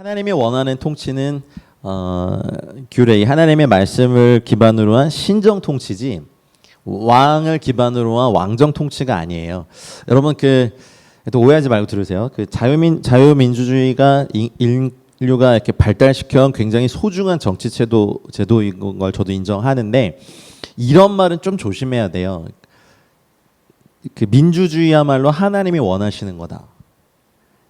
하나님이 원하는 통치는 규레이 하나님의 말씀을 기반으로 한 신정 통치지 왕을 기반으로 한 왕정 통치가 아니에요. 여러분 또 오해하지 말고 들으세요. 자유민주주의가 인류가 이렇게 발달시켜온 굉장히 소중한 정치 제도인 걸 저도 인정하는데 이런 말은 좀 조심해야 돼요. 민주주의야말로 하나님이 원하시는 거다.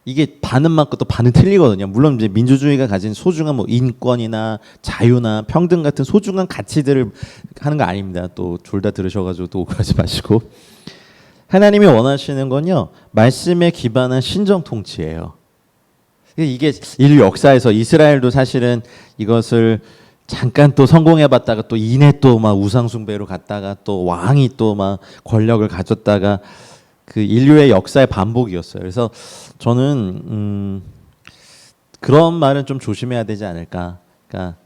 이게 반은 맞고 또 반은 틀리거든요. 물론 이제 민주주의가 가진 소중한 인권이나 자유나 평등 같은 소중한 가치들을 하는 거 아닙니다. 또 졸다 들으셔가지고 또 오해하지 마시고. 하나님이 원하시는 건요, 말씀에 기반한 신정 통치예요. 이게 인류 역사에서 이스라엘도 사실은 이것을 잠깐 또 성공해봤다가 또 이내 또 막 우상숭배로 갔다가 또 왕이 또 막 권력을 가졌다가 그 인류의 역사의 반복이었어요. 그래서 저는 그런 말은 좀 조심해야 되지 않을까. 그러니까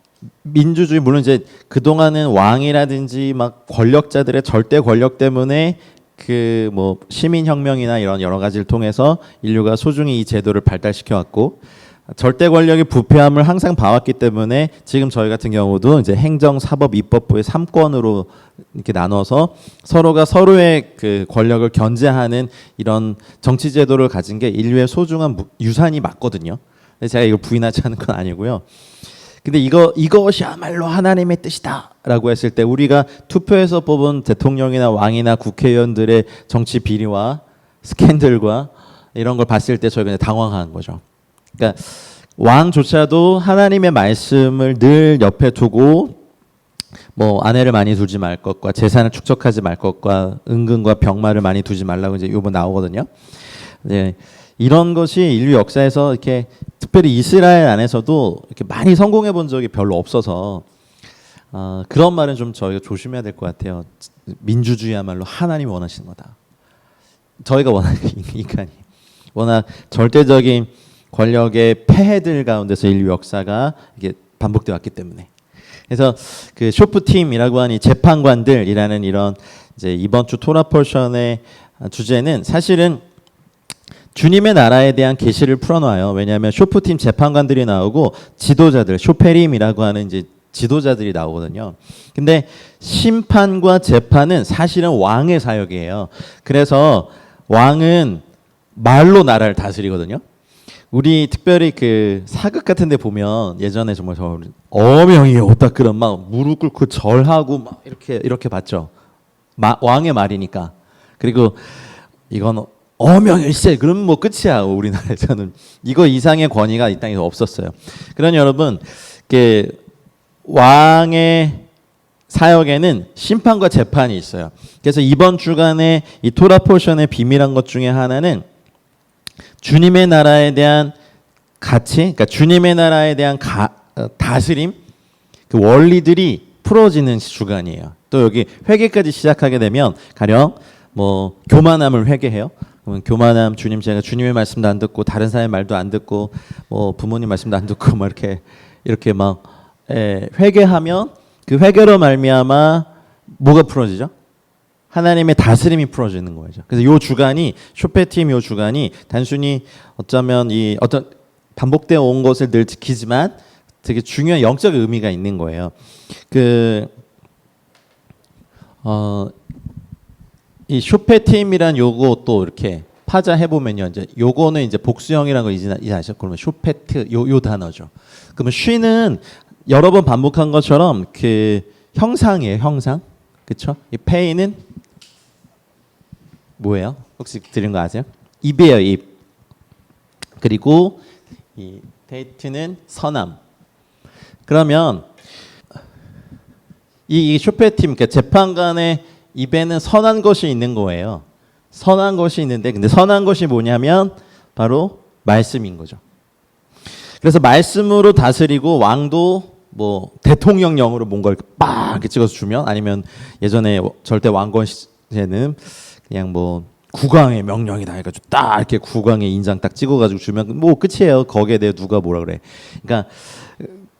민주주의 물론 이제 그 동안은 왕이라든지 막 권력자들의 절대 권력 때문에 그 뭐 시민혁명이나 이런 여러 가지를 통해서 인류가 소중히 이 제도를 발달시켜 왔고 절대 권력의 부패함을 항상 봐왔기 때문에 지금 저희 같은 경우도 이제 행정, 사법, 입법부의 3권으로 이렇게 나눠서 서로가 서로의 그 권력을 견제하는 이런 정치 제도를 가진 게 인류의 소중한 유산이 맞거든요. 제가 이걸 부인하지 않은 건 아니고요. 근데 이것이야말로 하나님의 뜻이다라고 했을 때 우리가 투표해서 뽑은 대통령이나 왕이나 국회의원들의 정치 비리와 스캔들과 이런 걸 봤을 때 저희가 당황한 거죠. 그러니까 왕조차도 하나님의 말씀을 늘 옆에 두고 뭐 아내를 많이 두지 말 것과 재산을 축적하지 말 것과 은근과 병마를 많이 두지 말라고 이제 요번 나오거든요. 네, 이런 것이 인류 역사에서 이렇게 특별히 이스라엘 안에서도 이렇게 많이 성공해 본 적이 별로 없어서 그런 말은 좀 저희가 조심해야 될 것 같아요. 민주주의야말로 하나님이 원하시는 거다. 저희가 원하는 인간이 워낙 절대적인 권력의 폐해들 가운데서 인류 역사가 이게 반복되어 왔기 때문에 그래서 그 쇼프팀이라고 하는 재판관들이라는 이런 이제 이번 주 토라 포션의 주제는 사실은 주님의 나라에 대한 계시를 풀어놔요. 왜냐하면 쇼프팀 재판관들이 나오고 지도자들 쇼페림이라고 하는 이제 지도자들이 나오거든요. 근데 심판과 재판은 사실은 왕의 사역이에요. 그래서 왕은 말로 나라를 다스리거든요. 우리 특별히 그 사극 같은 데 보면 예전에 정말 저 어명이 오다 그런 막 무릎 꿇고 절하고 막 이렇게 봤죠. 왕의 말이니까. 그리고 이건 어명일세 그럼 뭐 끝이야. 우리나라에서는 이거 이상의 권위가 이 땅에 없었어요. 그러니 여러분 왕의 사역에는 심판과 재판이 있어요. 그래서 이번 주간에 이 토라 포션의 비밀한 것 중에 하나는 주님의 나라에 대한 가치, 그러니까 주님의 나라에 대한 다스림, 그 원리들이 풀어지는 주간이에요. 또 여기 회개까지 시작하게 되면 가령 뭐 교만함을 회개해요. 그러면 교만함, 제가 주님의 말씀도 안 듣고 다른 사람의 말도 안 듣고 뭐 부모님 말씀도 안 듣고 막 이렇게 막 회개하면 그 회개로 말미암아 뭐가 풀어지죠? 하나님의 다스림이 풀어지는 거죠. 그래서 요 주간이 쇼페팀 요 주간이 단순히 어쩌면 이 어떤 반복되어 온 것을 늘 지키지만 되게 중요한 영적 의미가 있는 거예요. 이 쇼페팀이란 요거 또 이렇게 파자해 보면요. 이제 요거는 이제 복수형이라는 거 이제 아시죠? 그러면 쇼페트 요 단어죠. 그러면 쉬는 여러 번 반복한 것처럼 그 형상이에요. 형상. 그렇죠? 이 페이는 뭐예요? 혹시 들은 거 아세요? 입이에요, 입. 그리고 이 데이트는 선함. 그러면 이 쇼페팀, 그러니까 재판관의 입에는 선한 것이 있는 거예요. 선한 것이 있는데, 근데 선한 것이 뭐냐면 바로 말씀인 거죠. 그래서 말씀으로 다스리고 왕도 뭐 대통령령으로 뭔가 이렇게 찍어서 주면 아니면 예전에 절대 왕권 시대는 그냥 뭐 국왕의 명령이다 해가지고 딱 이렇게 국왕의 인장 딱 찍어가지고 주면 뭐 끝이에요. 거기에 대해 누가 뭐라 그래. 그러니까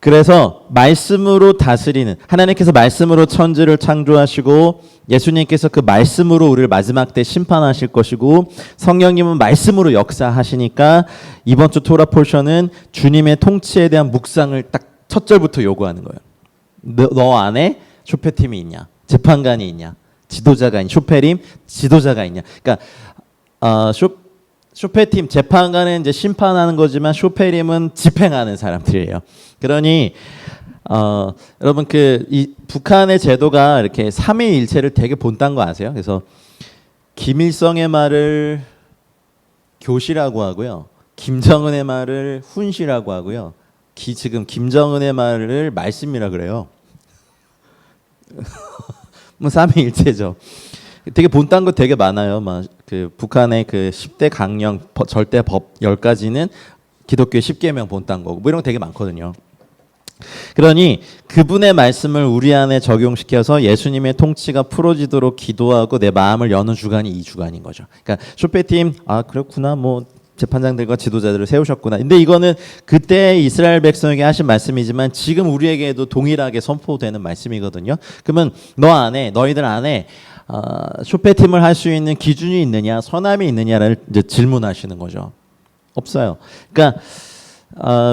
그래서 말씀으로 다스리는, 하나님께서 말씀으로 천지를 창조하시고 예수님께서 그 말씀으로 우리를 마지막 때 심판하실 것이고 성령님은 말씀으로 역사하시니까 이번 주 토라 포션은 주님의 통치에 대한 묵상을 딱 첫 절부터 요구하는 거예요. 너 안에 쇼페팀이 있냐? 재판관이 있냐? 지도자가 있냐? 쇼페림 지도자가 있냐? 그러니까 쇼페팀 재판관은 이제 심판하는 거지만 쇼페림은 집행하는 사람들이에요. 그러니 여러분 이 북한의 제도가 이렇게 삼위일체를 되게 본딴 거 아세요? 그래서 김일성의 말을 교시라고 하고요. 김정은의 말을 훈시라고 하고요. 지금 김정은의 말을 말씀이라 그래요. 뭐 삼위일체죠. 되게 본딴 거 되게 많아요. 막 그 북한의 그 10대 강령 절대 법 10가지는 기독교의 10계명 본딴 거고 뭐 이런 거 되게 많거든요. 그러니 그분의 말씀을 우리 안에 적용시켜서 예수님의 통치가 풀어지도록 기도하고 내 마음을 여는 주간이 이 주간인 거죠. 그러니까 쇼페팀 그렇구나 뭐 재판장들과 지도자들을 세우셨구나. 근데 이거는 그때 이스라엘 백성에게 하신 말씀이지만 지금 우리에게도 동일하게 선포되는 말씀이거든요. 그러면 너희들 안에 쇼페팀을 할 수 있는 기준이 있느냐, 선함이 있느냐를 이제 질문하시는 거죠. 없어요. 그러니까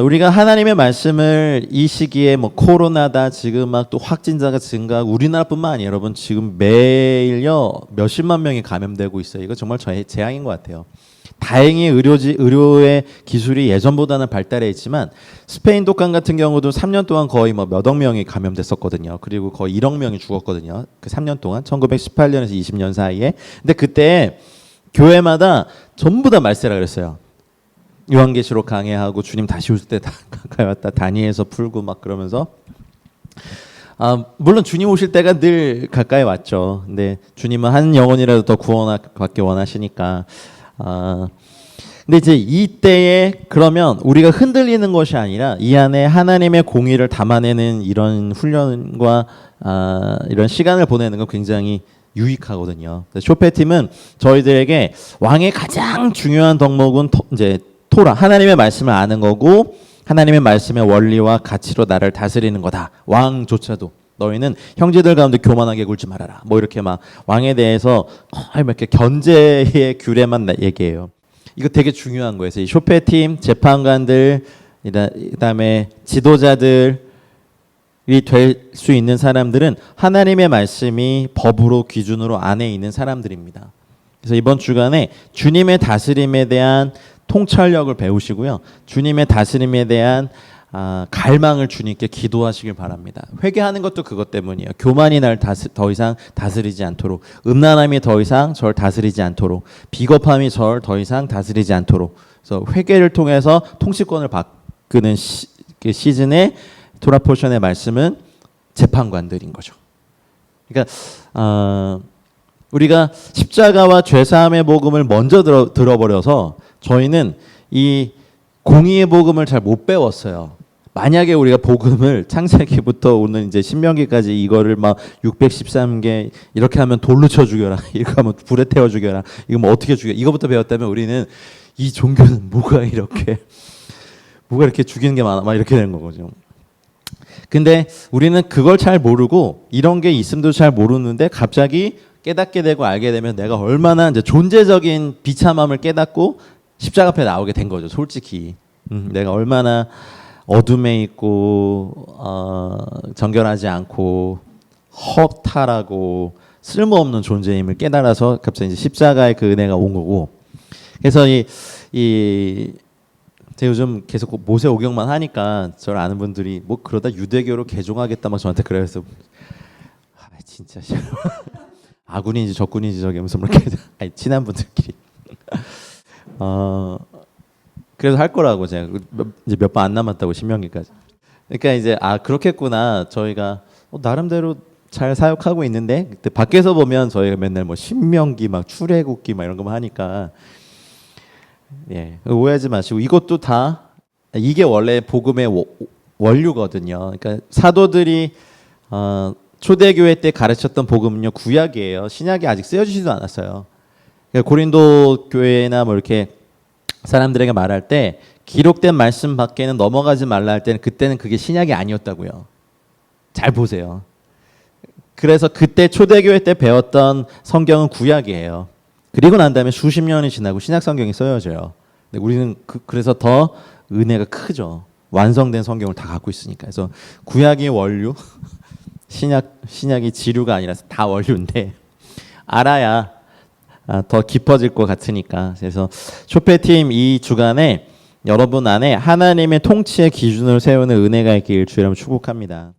우리가 하나님의 말씀을 이 시기에 뭐 코로나다 지금 막 또 확진자가 증가하고 우리나라뿐만 아니에요. 여러분 지금 매일요 몇십만 명이 감염되고 있어요. 이거 정말 재앙인 것 같아요. 다행히 의료의 기술이 예전보다는 발달해 있지만 스페인 독감 같은 경우도 3년 동안 거의 뭐 몇억 명이 감염됐었거든요. 그리고 거의 1억 명이 죽었거든요. 그 3년 동안 1918년에서 20년 사이에. 근데 그때 교회마다 전부 다 말세라 그랬어요. 요한계시록 강해하고 주님 다시 오실 때 가까이 왔다 다니엘서 풀고 막 그러면서 물론 주님 오실 때가 늘 가까이 왔죠. 근데 주님은 한 영혼이라도 더 구원받기 원하시니까. 근데 이제 이때에 그러면 우리가 흔들리는 것이 아니라 이 안에 하나님의 공의를 담아내는 이런 훈련과 이런 시간을 보내는 건 굉장히 유익하거든요. 쇼페팀은 저희들에게 왕의 가장 중요한 덕목은 이제 토라, 하나님의 말씀을 아는 거고 하나님의 말씀의 원리와 가치로 나를 다스리는 거다. 왕조차도 너희는 형제들 가운데 교만하게 굴지 말아라. 뭐 이렇게 막 왕에 대해서 거의 막 이렇게 견제의 규례만 얘기해요. 이거 되게 중요한 거예요. 그래서 이 쇼페팀, 재판관들, 그다음에 지도자들이 될 수 있는 사람들은 하나님의 말씀이 법으로 기준으로 안에 있는 사람들입니다. 그래서 이번 주간에 주님의 다스림에 대한 통찰력을 배우시고요. 주님의 다스림에 대한 갈망을 주님께 기도하시길 바랍니다. 회개하는 것도 그것 때문이에요. 교만이 날 더 이상 다스리지 않도록, 음란함이 더 이상 저를 다스리지 않도록, 비겁함이 저를 더 이상 다스리지 않도록. 그래서 회개를 통해서 통치권을 바꾸는 시즌에 토라 포션의 말씀은 재판관들인 거죠. 그러니까 우리가 십자가와 죄사함의 복음을 먼저 들어버려서 저희는 이 공의의 복음을 잘 못 배웠어요. 만약에 우리가 복음을 창세기부터 오늘 이제 신명기까지 이거를 막 613개 이렇게 하면 돌로 쳐 죽여라, 이렇게 하면 불에 태워 죽여라, 이거 뭐 어떻게 죽여, 이거부터 배웠다면 우리는 이 종교는 뭐가 이렇게 죽이는 게 많아, 막 이렇게 되는 거거든요. 근데 우리는 그걸 잘 모르고 이런 게 있음도 잘 모르는데 갑자기 깨닫게 되고 알게 되면 내가 얼마나 이제 존재적인 비참함을 깨닫고 십자가 앞에 나오게 된 거죠. 솔직히 내가 얼마나 어둠에 있고 정결하지 않고 허탈하고 쓸모없는 존재임을 깨달아서 갑자기 이제 십자가의 그 은혜가 온 거고. 그래서 제가 요즘 계속 모세 오경만 하니까 저를 아는 분들이 뭐 그러다 유대교로 개종하겠다 막 저한테 그래서 진짜 아군인지 적군인지 저게 무슨 이렇게 친한 분들끼리 그래서 할 거라고 제가 이제 몇 번 안 남았다고 신명기까지. 그러니까 이제 그렇겠구나. 저희가 나름대로 잘 사역하고 있는데 그때 밖에서 보면 저희가 맨날 뭐 신명기 막 출애굽기 막 이런 거만 하니까 오해하지 마시고 이것도 다 이게 원래 복음의 원류거든요. 그러니까 사도들이 초대교회 때 가르쳤던 복음은요 구약이에요. 신약이 아직 쓰여지지도 않았어요. 그러니까 고린도 교회나 뭐 이렇게 사람들에게 말할 때 기록된 말씀 밖에는 넘어가지 말라 할 때는 그때는 그게 신약이 아니었다고요. 잘 보세요. 그래서 그때 초대교회 때 배웠던 성경은 구약이에요. 그리고 난 다음에 수십 년이 지나고 신약 성경이 써여져요. 근데 우리는 그래서 더 은혜가 크죠. 완성된 성경을 다 갖고 있으니까. 그래서 구약이 원류, 신약이 지류가 아니라 다 원류인데 알아야 더 깊어질 것 같으니까. 그래서 쇼페팀 이 주간에 여러분 안에 하나님의 통치의 기준을 세우는 은혜가 있길 주여 여러분 축복합니다.